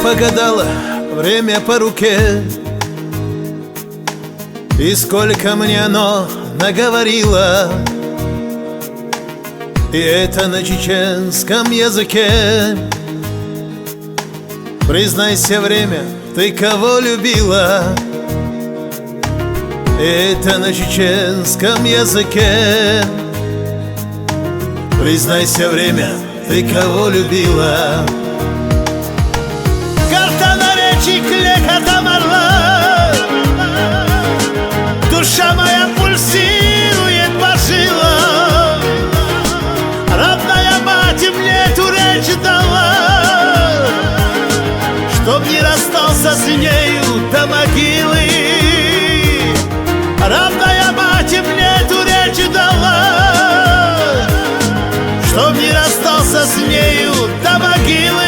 погадала время по руке, и сколько мне оно наговорило. И это на чеченском языке. Признайся, время, ты кого любила? И это на чеченском языке. Признайся, время, ты кого любила? Карта на речи клекотом орла, душа моя пульсирует по жилам. Родная мать мне эту речь дала, чтоб не расстался с нею до могилы. Родная мать мне эту речь дала, чтоб не расстался с нею до могилы.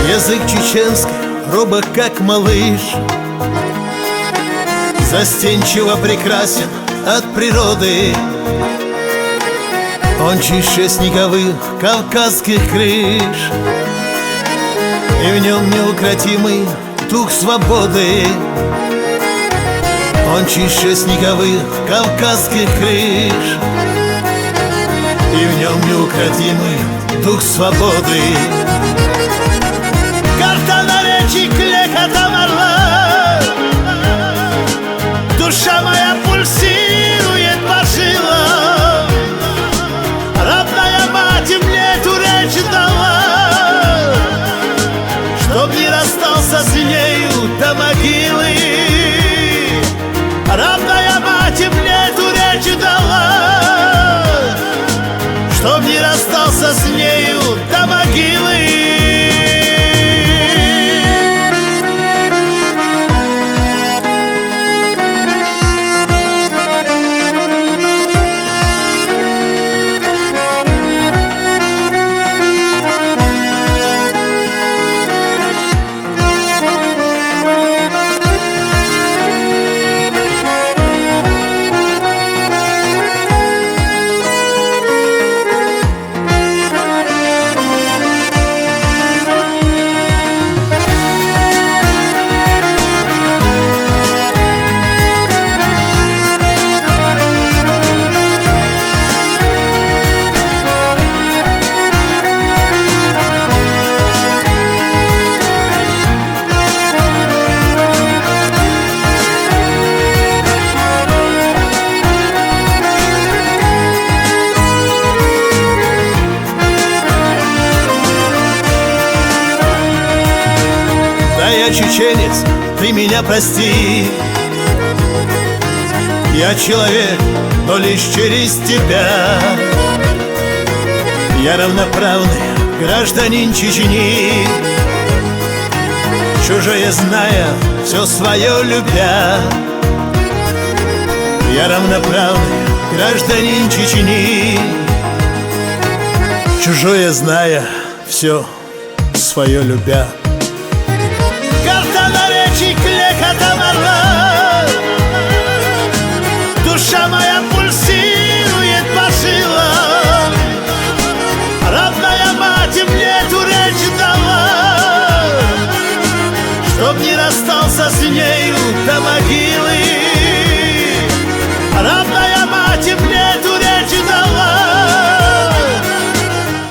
Язык чеченский робок, как малыш, застенчиво прекрасен от природы. Он чище снеговых кавказских крыш, и в нем неукротимый дух свободы. Он чище снеговых кавказских крыш, и в нем неукротимый дух свободы. Карта на речи клекотом орла, душа моя пульсирует по жилам. Родная мать мне эту речь дала, чтоб не расстался с нею до могилы. Родная мать мне эту речь дала, чтоб не расстался с нею до могилы. Я чеченец, ты меня прости. Я человек, но лишь через тебя. Я равноправный гражданин Чечни, чужое зная, все свое любя. Я равноправный гражданин Чечни, чужое зная, все свое любя. Карта на речи клекотом орла, душа моя пульсирует по жилам. Родная мать мне эту речь дала, чтоб не расстался с нею до могилы. Родная мать мне эту речь дала,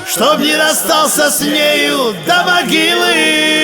чтоб не расстался с нею до могилы.